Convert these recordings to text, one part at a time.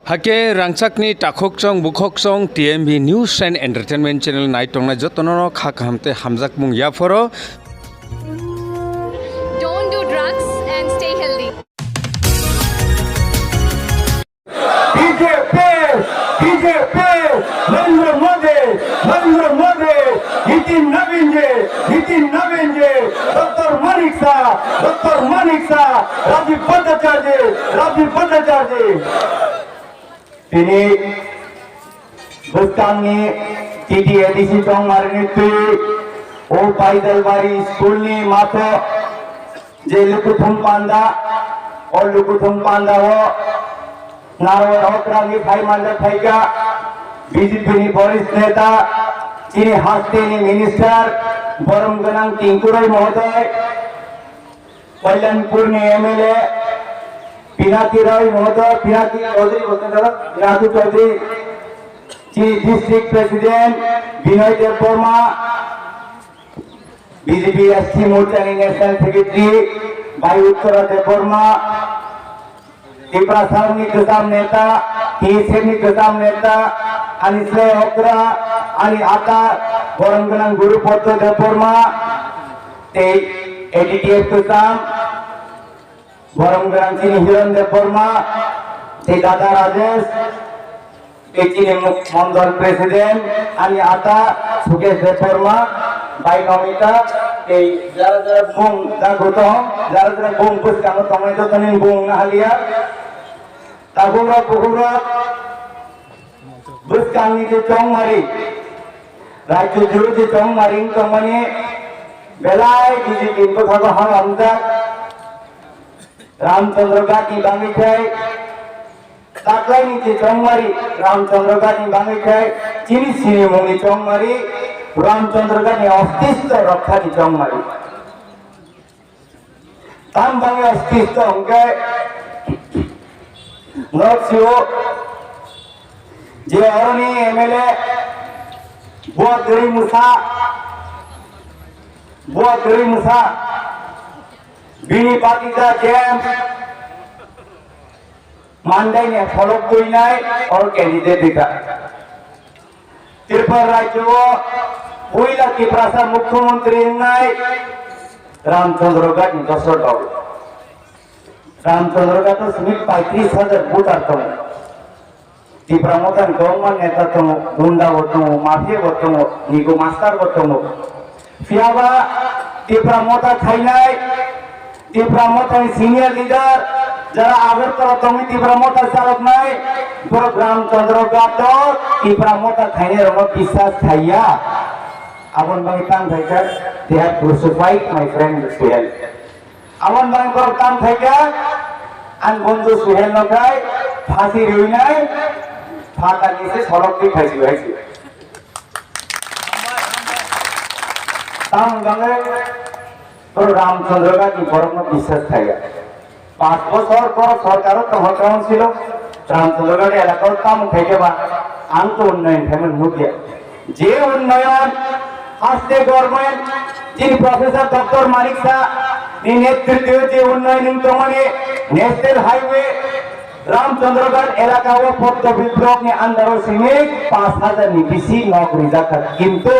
Hake rangchakni takhokchong bukhokchong TMV News and Entertainment Channel naitongnai jotono khakhamte hamjak mung yaporo. Don't do drugs and stay healthy. BJP, Narendra Modi, Nitin Navin ji, Dr. Manik Shah, Rajiv Bhattacharya. তিনি বুস্তানি TTADC টংমারিনিতি ও পাইদলবাড়ি স্কুলনি মাথো যে লুকুথুম পান্ডা ও narrow হকরাঙ্গি ভাই মান্ডা থাইকা বিজেপিনি বরিষ্ঠ নেতা যিনি হাস্তেনি minister বরম গনাং টিঙ্কুরাই মহোদয় কল্যাণপুরনি MLA Pinaki রায় মহোদয় Pinaki Chowdhury district president বিনয় দেব Varma BJP ST মোর্চা national secretary ভাই উত্তরা দেব বর্মা ত্রিপুরা সাংনি গজাম নেতা টিএসএমনি গজাম নেতা আনিসলে হকরা আনি আতা বরঙ্গনাং গুরুপত্র দেব বর্মা এডিটিএফ গজাম বরমগ্রাম চিনি হিরণ দেব বর্মা এই দাদা রাজেশ এই চিনি মন্ডল প্রেসিডেন্ট আমি আতা সুকেশ দেব বর্মা বাই নমিতা এই যারা বুং দাগত যারা বুং পুষ্কাম তমাই তো তনিন বুং নাহালিয়া তাগুরা পুগুরা বুষ্কাংনি যে চংমারি রাজ্য জুড়ে যে চংমারি তমানি বেলায় বিজেপি কথা হাম আমদা रामचंद्र गाटी बांगिखाय ताकलायनि जे चंगमारी रामचंद्र गाटी बांगिखाय चिनी सिनी मुंनि चंगमारी रामचंद्र गाटी अस्तित्व रक्षानि चंगमारी ताम बांगे अस्तित्व हमके नरसिंह जे अरनी एमएलए बुआ गरी मुसा बिनी पातिदा जैम मानदाय ने फॉलोअप करिनाय और कैंडिडेट दिखा त्रिपुरा राज्य पहिला त्रिपुरा मुख्यमंत्री नाय रामचंद्र गाटी दसर दल रामचंद्र गाटी समित 35,000 भोटार दं त्रिपुरा मतान गवर्नमेंट नेता दं गुंडा दं माफिया दं निगो मास्टार दं फियाबा त्रिपुरा मता थाइनाय त्रिपुरा मोटा सीनियर लीडर जरा आगरतला तमी त्रिपुरा मोटा चालक नाय प्रोग्राम चंद्रगाट त्रिपुरा मोटा थाइने रम विश्वास थाइया आवन बांग तान थाइका they have crucified my friend Suhel आवन बांग पर तान थाइका आन बंधु सुहेल नखाय फांसी रइनाय फाटा निसे सड़क दी खाइसि ताम गंगे तो रामचंद्र गाटी बरम विश्वास थाइया 5 বছর পর সরকারও তখন কেমন ছিল রামচন্দ্র গাটি এলাকার কাম থেকে বা আন্ত উন্নয়ন ফেমন মুখিয়া যে উন্নয়ন আজকে গভর্নমেন্ট যিনি প্রফেসর ডক্টর মানিক শাহ এই নেতৃত্বে যে উন্নয়ন তোমানে ন্যাশনাল হাইওয়ে रामचंद्रगढ़ इलाका वो पद्म विप्लव के अंदर सीमित 5,000 निबिसी नौकरी जाकर किंतु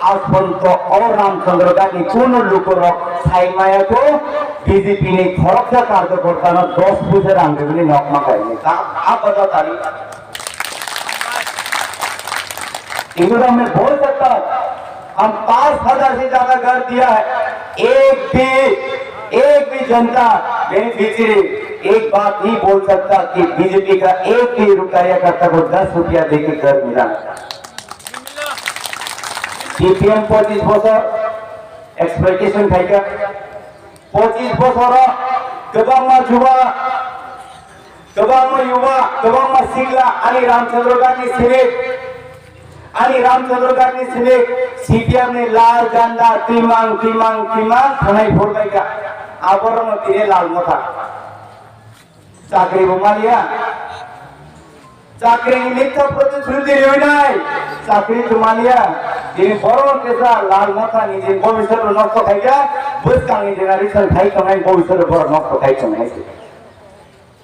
आज पर्यंत और रामचंद्रगढ़ ने कोन लोकर साइमाया को बीजेपी ने खरकता कार्यकर्ता ना 10 बছর आंदोलन नौकमा करेंगे आप बता ताली इधर मैं बोल सकता हम 5,000 से ज्यादा घर दिया है एक भी जनता बेनिफिशियरी एक बात नहीं बोल सकता कि बीजेपी का एक भी कार्यकर्ता को 10 रुपया देके घर मिला सीपीएम 25 বছর एक्सप्लॉइटेशन थाइका 25 বছর गोबां युवा गोबां सिंगला आणि रामचंद्र गाटी सिलेक्ट सीपीएम ने लाल झंडा टीमांग थानाय फोड़बायका आबरम तिरे लाल मथा चाकरी बुमालिया चाकरी नित्य प्रतिश्रुति रइनाय चाकरी तुमालिया যিনি বড় নেতা লাল মাথা নিজে ভবিষ্যৎ নষ্ট খাইয়া বুঝকাঙ্গি জেনারেশন খাই কমাই ভবিষ্যৎ বড় নষ্ট খাই কমাইছে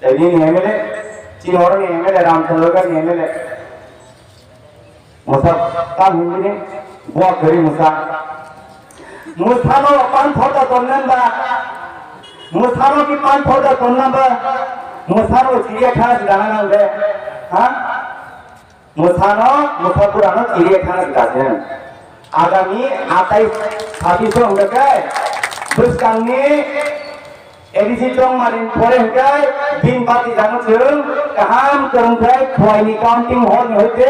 তাই যিনি এমএলএ চিনহরনি এমএলএ রামচন্দ্রগাঁনি এমএলএ মুসা কাম হিন্দিনি বুয়া গরি মুসা মুসানো পান ফটা তন্নাবা মুসানো কি পান ফটা তন্নাবা মুসানো চিড়িয়াখানা জানানাবে হ্যাঁ মুসানো মুসাপুরানো চিড়িয়াখানা গাছেন আগামী 28-26 হংগায় বুসকাংনি एडिसी टोंग मारिन परे हंगाय दिन बाती जानो जों गाहाम करंथाय खवाइनि काउंटिंग हल होते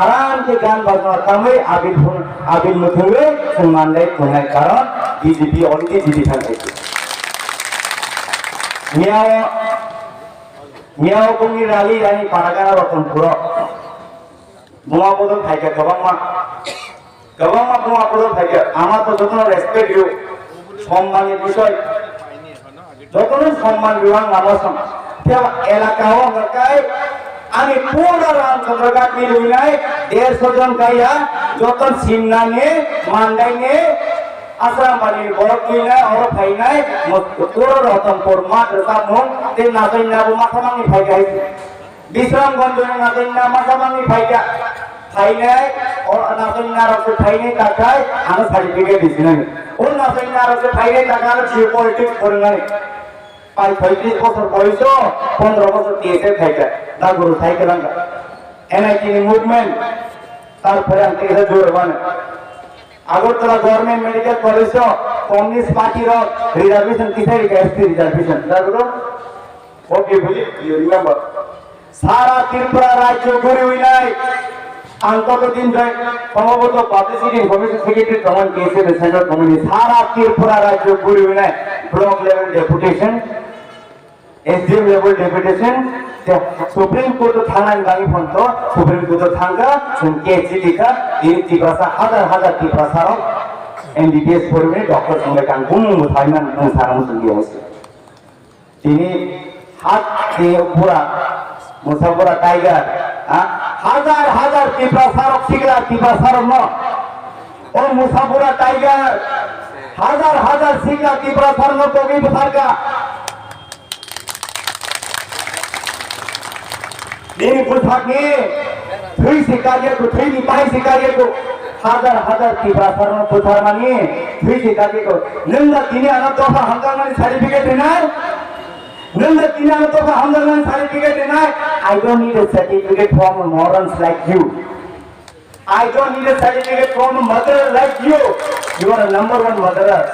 आराम के गान बाजना तामै आबिल मुथुङै जों मानदाय थनाय कारण बीजेपी अलरेडी जिदि थांबाय मियाव बुंनि राली रानी पारागाना रतनपुर बुमा बदल थाइगा गोबांमा बुमा बदल थाइगा आमा तो जतन रेसपेक्ट दिउ सम्माननि বিষয় যতন সম্মান বিভাগ নামসম এলাকাও অঙ্গায় আমি পুরো রামচন্দ্রঘাট মিলুইনাই 150 জন গাইয়া যতন সিমনানে মান্দাইনে আশ্রামবাড়ি বড়কুইনাই অর ফাইনাই পুরো রতনপুর মাদ্রাসা মুং তে নাজাইনাবু মাথামাংনি ফাইগাই বিশ্রামগঞ্জনে নাজাইনা মাথামাংনি ফাইগা ফাইনাই और नाजाइना रसे फाइनाय थाखाय आं सार्टिफिकेट दिसिनाय ও नाजाइना रसे फाइनाय थाखाय जिअ पलिटिक्स फोरोंनाय 35 বছর বয়স 15 বছর টিএসএ থাকে দাগুরু থাকে লাঙ্গা এনআইটি মুভমেন্ট তারপরে আমি থেকে জোরবান Agartala government medical college communist পার্টির রিজার্ভেশন কিসের এসটি রিজার্ভেশন দাগুরু ওকে বলি ইউ রিমেম্বার সারা ত্রিপুরা রাজ্য ঘুরে হইলাই আন্তর্জাতিক জয় সম্ভবত পাবলিসিটি ইনফরমেশন সেক্রেটারি তখন কেসে সেন্ট্রাল কমিউনিটি সারা ত্রিপুরা রাজ্য ঘুরে হইলাই block level deputation SDM level deputation supreme court थाना गांगी फंतो सुप्रीम कोर्ट थांगा उनके चिलिका दिन तिब्रासा हजार तिब्रासा एमबीबीएस पढ़ने डॉक्टर संगे कांगुम मुथाइमान मुसाराम संगे होसे तिनी हाथ के पूरा मुसापुरा टाइगर हजार तिब्रासा सिगला तिब्रासा न और मुसापुरा टाइगर हजार सिगला तिब्रासा न तो भी मुसारका ini puthakni thui sikariya ko thui ni pai sikariya ko हजार तिब्रासारनो पुथारमानि thui sikariya ko nengda tini ana tofa hamdalmani certificate denai nengda tini ana tofa hamdalmani certificate denai I don't need a certificate from morons like you I don't need a certificate from a mother like you you are a number one murderer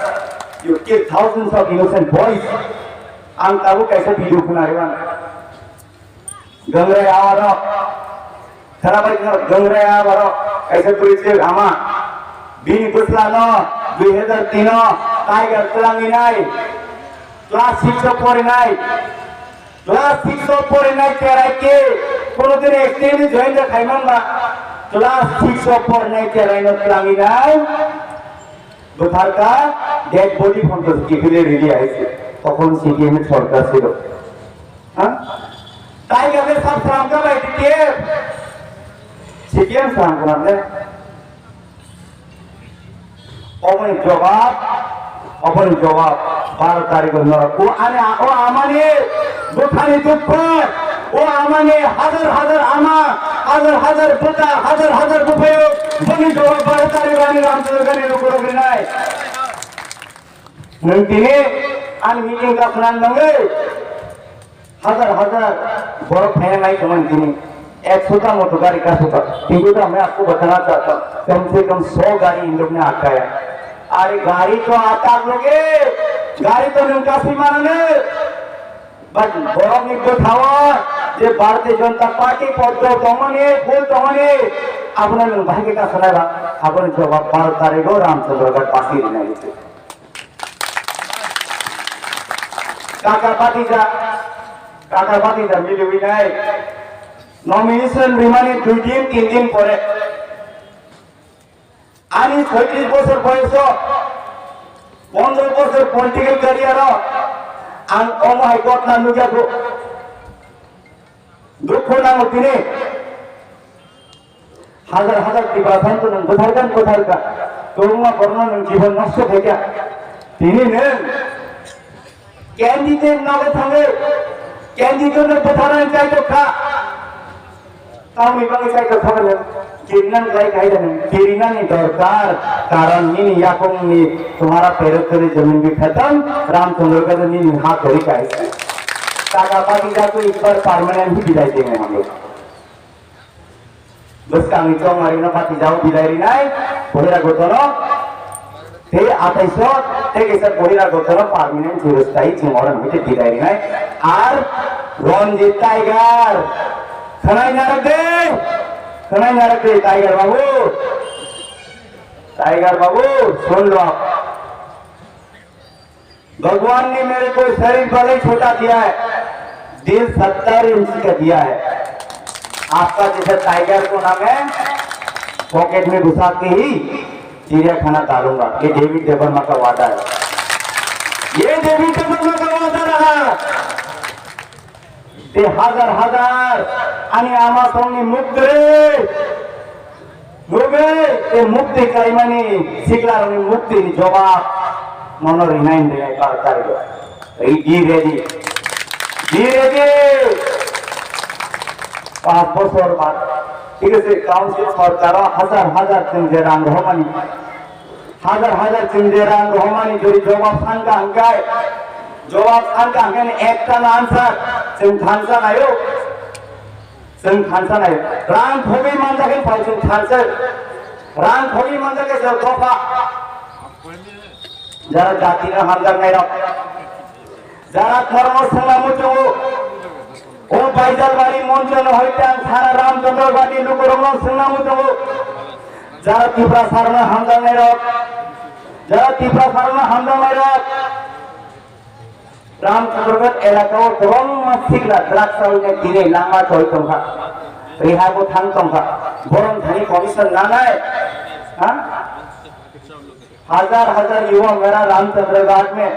you kill thousands of innocent boys ang tahu kaisa video kunariwan Gangre आवारो खराबाई Gangre आवारो ऐसे police आमा बिनी कुसलानो 2003 tiger तुलांगिनाय class 6 পড়িনাই class 6 পড়িনাই তেরাইকে কোনদিন extend join দা খাইমানবা क्लास 6 পড়িনাই তেরাইনো তুলাंगिनाय বুথারকা ডেড বডি ফটো কিফিলে রিলি আইছে তখন সিটিএম এর সরকার ছিল হ্যাঁ टाइगर में सब शाम का बैठी थी सीएम शाम को हमने अपने जवाब 12 तारीख को नर को आने ओ आमाने दुखानी दुख ओ आमाने हजार आमा हजार बुता हजार रुपये बनी जवाब 12 तारीख वाली रामचंद्रगानी रुको नहीं नंतिने आन मीटिंग का प्लान लंगे हजार बर्फ फैन नहीं समझ नहीं 100 का मोटर गाड़ी का सोता किंतु तो मैं आपको बताना चाहता हूँ कम से कम 100 गाड़ी इन लोग ने आकाया अरे गाड़ी तो आता आप लोगे गाड़ी तो निकासी मारने बट बर्फ निकल खावा ये भारतीय जनता पार्टी पहुंचो तमने फूल तमने अपने भाग्य का सुनाया अपने जवाब 12 तारीख को रामचंद्रगढ़ पार्टी नहीं थे काका पार्टी जा मिले हुई नहीं नॉमिनेशन रिमाने 2 दिन 3 दिन परे आनी 36 বছর বয়স 15 বছর পলিটিক্যাল ক্যারিয়ার আন অমহাই ঘটনা নুজাগো দুঃখ নাম তিনি হাজার তিব্রাসান তো কোথারকা তরুণা করোনা জীবন নষ্ট থেকে তিনি নেন ক্যান্ডিডেট নামে থাকে कैंडी को न पथाना चाहे तो खा ताऊ इबांगे चाहे तो खबर है किरनन गाय खाई देने किरनन नहीं दरकार कारण नी या कौन नी तुम्हारा पेरों जमीन भी खत्म रामचंद्र का तो नी हाथ धरी का है काका पाटी का तो इस पर परमानेंट ही विदाई देंगे हम लोग बस कांगी चौंग मारी ना पाटी जाओ विदाई रही नहीं बोलेरा गोतनो ते आता इसो ते कैसे बोलेरा गोतनो परमानेंट चिरस्थायी चिमोरन होते विदाई रही नहीं आर रंजीत टाइगर खनाई नारक दे टाइगर बाबू सुन लो आप भगवान ने मेरे को शरीर भले ही छोटा दिया है दिल 70 इंच का दिया है आपका जैसे टाइगर को नाम है पॉकेट में घुसा के ही चिड़ियाखाना डालूंगा ये डेविड देवर्मा का वादा है ये डेविड देवर्मा का वादा रहा ते हजार हजार आणि आमा सोनी मुक्त रे लोगे ते मुक्ति कायमानी सिकलारोनी मुक्ति जवाब মনো রিনাইন দেয় কার এই জি রেডি 5 বছর বাদ ঠিক আছে কাউন্সিল সরকার হাজার হাজার চিন্দেরান রহমানি যদি জবাব সাঙ্গা হাঙ্গায় একটা না আনসার जों थानसा नायो रां खबि मानजाखै फाय जों थानसा रां खबि मानजाखै जों दफा যারা জাতির হামদার নাই যারা ধর্ম সংগ্রাম চঙ্গু ও বাইজাল বাড়ি মঞ্চন হইতাং সারা রামচন্দ্র বাড়ি লোকরম সংগ্রাম চঙ্গু যারা ত্রিপুরা সারনা হামদার নাই রামচন্দ্রগড় এলাকাও গোবাं মানसिफ्रा ड्राग्स आवने दिनै लामा थयतंखा रेहाबो थांतंखा बरं थानी कमिशन नानाय हां हजार हजार युवा मेरा रामचंद्र घाट में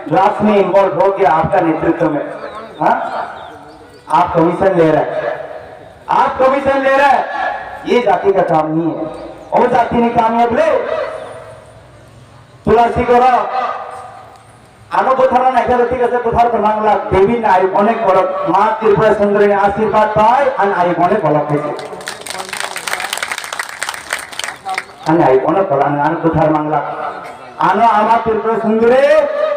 ड्राफ्ट में इन्वॉल्व हो गया आपका नेतृत्व में हाँ आप कमीशन ले रहे हैं ये जाति का काम नहीं है और जाति ने कामयाब ले तुलसी करो आनो बोथारा नहीं कर ठीक है बोथार तो मांगला देवी ने आई अनेक बड़ मां त्रिपुरा सुंदरी आशीर्वाद पाए और आई अनेक बड़ कैसे आई अनेक बड़ आनो बोथार मांगला आनो आमा त्रिपुरा सुंदरी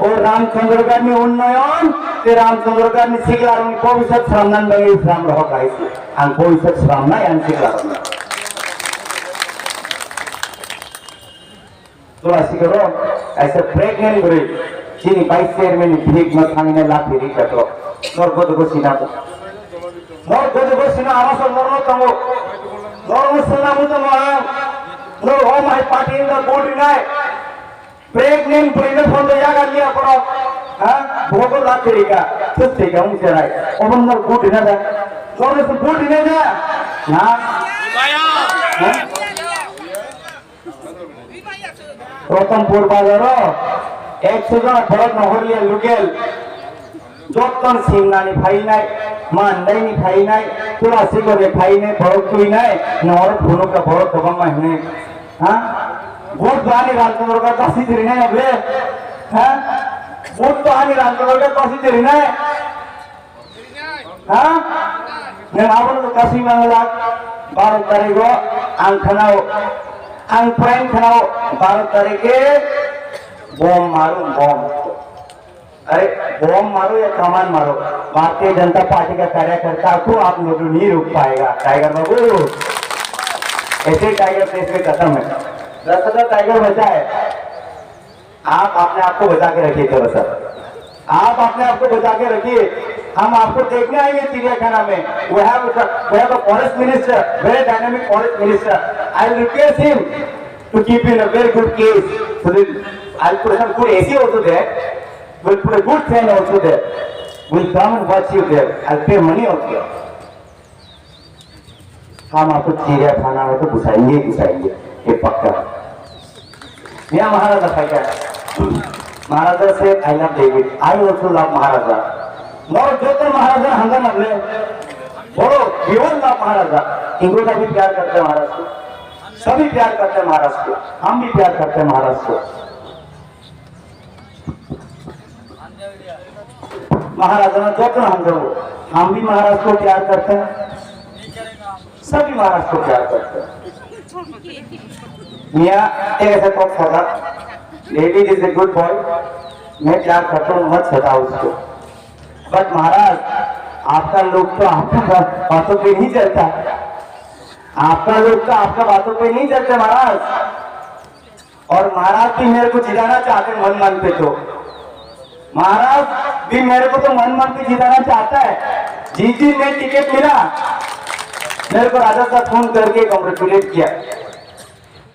और रामचंद्र गानी उन्नयन ते रामचंद्र गानी सिगलारनी भविष्य श्रामनान बंगी श्राम रह गाइस आं भविष्य श्राम ना यान सिगलारनी तो ऐसे करो ऐसे प्रेग्नेंट करे चीनी 22 चेयरमैन भीख में खाने ला फिरी करो नोर गोद को सीना आमा सो नोर तंगो नोर सना मु तंगो नोर हो my party in the body नाय प्रेग्नेंट पुलिने फोन तो या कर लिया पड़ो हां भोगो ला फिरी का सुस्ते का मुझे राय ओबन नोर गुड ना दा नोर से गुड ना दा ना माया रतनपुर बाजारो 100 জন ভরত নহরিয়া লোকেল যতন সিংনানি ফাইনাই মানদাইনি ফাইনাই তুলাসি করে ফাইনাই ভরত তুইনাই নর ভুনুকা ভরত দবাং মাইনে হ্যাঁ ভোট দানি রামচন্দ্র का काशी दिरी নাই হবে হ্যাঁ ভোট তো আনি রামচন্দ্র का काशी दिरी নাই হ্যাঁ ने आवल तो काशी मांगला 12 तारिख आं खानाव आं प्राइम खानाव 12 तारिखे बम मारो अरे बम मारो या कमान मारो भारतीय जनता पार्टी का कार्यकर्ता को आप लोग नहीं रोक पाएगा टाइगर बाबू ऐसे टाइगर देश में खत्म है 10,000 टाइगर बचा है आप अपने आप को बचा के रखिए चलो सर आप अपने आप को बचा के रखिए हम आपको देखने आएंगे चिड़ियाखाना में we have a forest minister very dynamic forest minister I will request him to keep in a very good case so that I'll put some good AC also there. We'll put a good fan also there. We'll come and watch you there. I'll pay money also. हम आपको चिड़ियाखाना में तो घुसाएंगे ये पक्का। यहाँ महाराजा था क्या? महाराजा से I love David. I also love महाराजा. और जो तो महाराजा हंगा नगले, बोलो जीवन love महाराजा. इनको सभी प्यार करते हैं महाराज को. सभी प्यार करते हैं महाराज को. हम भी प्यार करते हैं महाराज को. महाराजा ने जो हम भी महाराज को प्यार करते हैं, सभी महाराज को प्यार करते हैं। मियाँ एक ऐसा टॉप होगा, lady is a good boy, मैं प्यार करता हूँ, मत सता उसको। बट महाराज आपका लोग तो आपका बातों पे नहीं चलता, आपका लोग तो आपका बातों पे नहीं चलते महाराज। और महाराज भी मेरे को जिताना चाहते मन पे, तो महाराज भी मेरे को तो मन पे जिताना चाहता है। जिस दिन मैं टिकट मिला मेरे को राजा साहब फोन करके कॉन्ग्रेचुलेट किया,